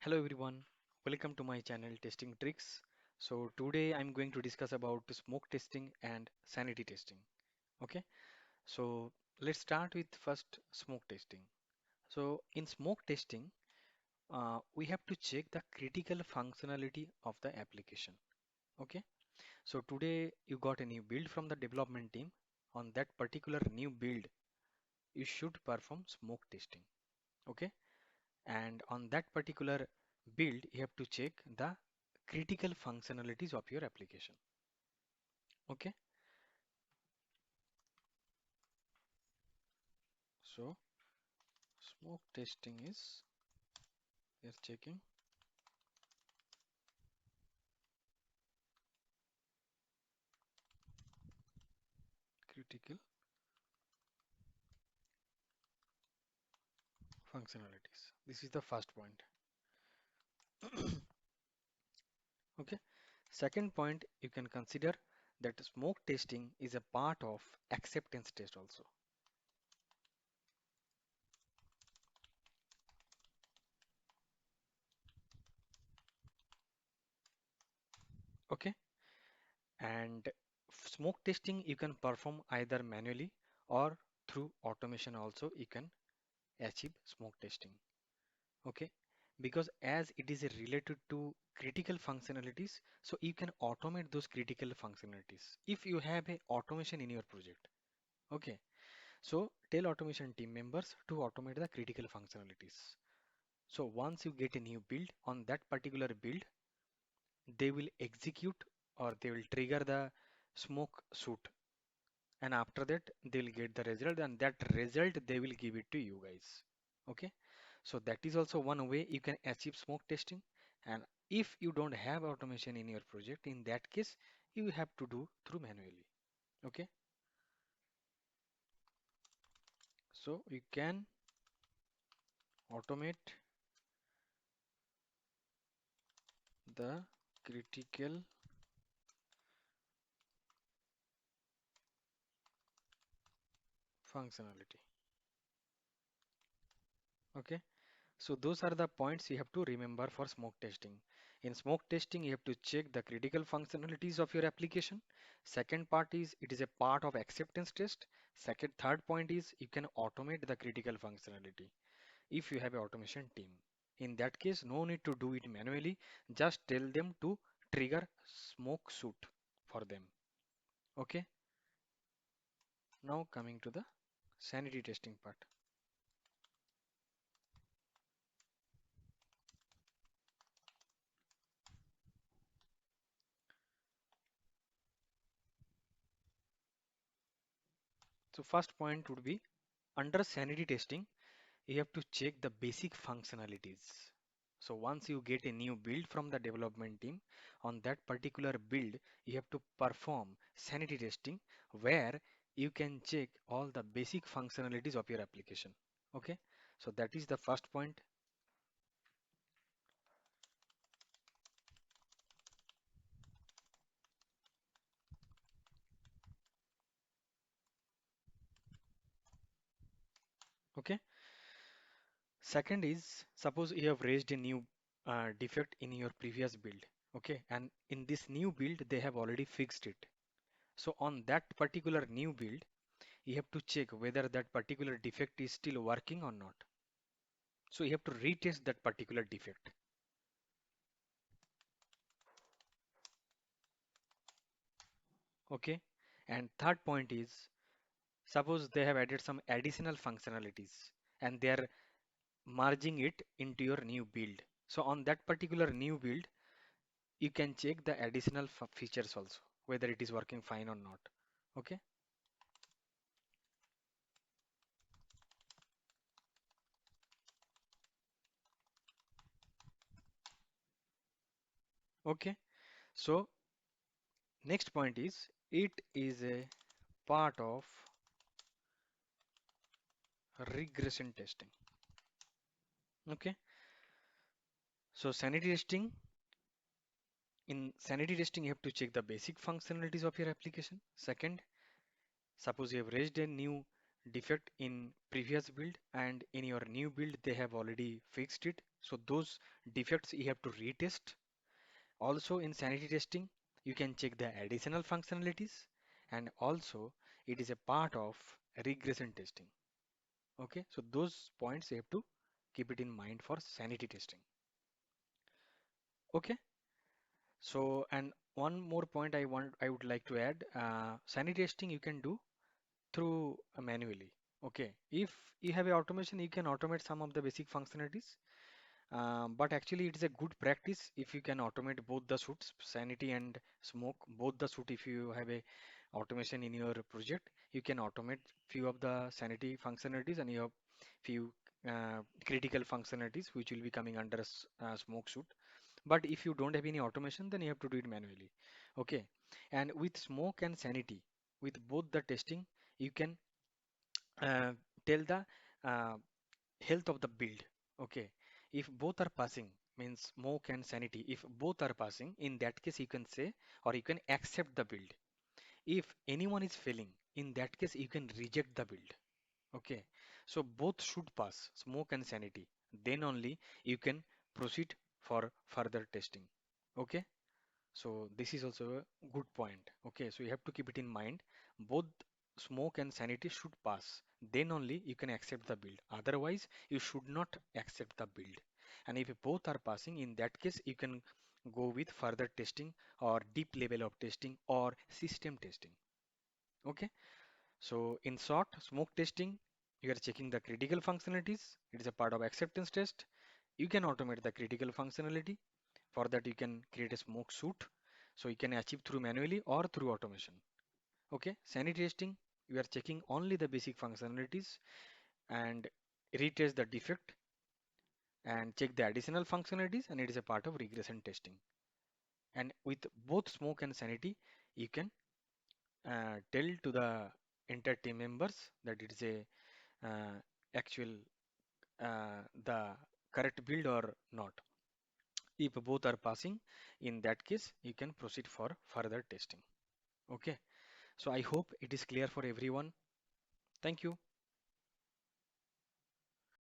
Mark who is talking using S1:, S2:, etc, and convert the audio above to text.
S1: Hello everyone, welcome to my channel Testing Tricks. So today I'm going to discuss about smoke testing and sanity testing. Okay, so let's start with first smoke testing. So in smoke testing, we have to check the critical functionality of the application. Okay, so today you got a new build from the development team. On that particular new build, you should perform smoke testing. Okay, and on that particular build you have to check the critical functionalities of your application. Okay, so smoke testing is we are checking critical functionalities. This is the first point. Okay, second point, you can consider that smoke testing is a part of acceptance test also. Okay, and smoke testing you can perform either manually or through automation also you can achieve smoke testing. Okay, because as it is related to critical functionalities, so you can automate those critical functionalities if you have a automation in your project. Okay, so tell automation team members to automate the critical functionalities. So once you get a new build, on that particular build they will execute or they will trigger the smoke suit, and after that they'll get the result, and that result they will give it to you guys. Okay, so that is also one way you can achieve smoke testing. And if you don't have automation in your project, in that case you have to do through manually. Okay, so you can automate the critical functionality. Okay, so those are the points you have to remember for smoke testing. In smoke testing, you have to check the critical functionalities of your application. Second part is it is a part of acceptance test. Third point is you can automate the critical functionality if you have an automation team. In that case, no need to do it manually. Just tell them to trigger smoke suit for them. Okay. Now coming to the sanity testing part. So first point would be under sanity testing, you have to check the basic functionalities. So once you get a new build from the development team, on that particular build, you have to perform sanity testing where you can check all the basic functionalities of your application. Okay, so that is the first point. Okay, second is suppose you have raised a new defect in your previous build. Okay, and in this new build, they have already fixed it. So on that particular new build, you have to check whether that particular defect is still working or not. So you have to retest that particular defect. Okay. And third point is suppose they have added some additional functionalities and they are merging it into your new build. So on that particular new build, you can check the additional features also, whether it is working fine or not. Okay. Okay. So next point is it is a part of regression testing. Okay. So in sanity testing, you have to check the basic functionalities of your application. Second, suppose you have raised a new defect in previous build and in your new build they have already fixed it. So those defects you have to retest. Also in sanity testing, you can check the additional functionalities, and also it is a part of regression testing. Okay, so those points you have to keep it in mind for sanity testing. Okay, so and one more point I would like to add, sanity testing you can do through manually. Okay, if you have a automation, you can automate some of the basic functionalities. But actually, it is a good practice if you can automate both the suits, sanity and smoke, both the suit. If you have a automation in your project, you can automate few of the sanity functionalities and you have few critical functionalities which will be coming under smoke suit. But if you don't have any automation, then you have to do it manually. Okay, and with smoke and sanity, with both the testing, you can uh, tell the uh, health of the build. Okay, if both are passing, means smoke and sanity, if both are passing, in that case you can say or you can accept the build. If anyone is failing, in that case you can reject the build. Okay, so both should pass, smoke and sanity, then only you can proceed for further testing. Okay, so this is also a good point. Okay, so you have to keep it in mind. Both smoke and sanity should pass. Then only you can accept the build. Otherwise, you should not accept the build. And if both are passing, in that case, you can go with further testing or deep level of testing or system testing. Okay, so in short, smoke testing, you are checking the critical functionalities. It is a part of acceptance test. You can automate the critical functionality. For that, you can create a smoke suit. So you can achieve through manually or through automation. Okay, sanity testing, you are checking only the basic functionalities and retest the defect and check the additional functionalities, and it is a part of regression testing. And with both smoke and sanity, you can tell to the entire team members that it is a actual the correct build or not. If both are passing, in that case, you can proceed for further testing. Okay, so I hope it is clear for everyone. Thank you.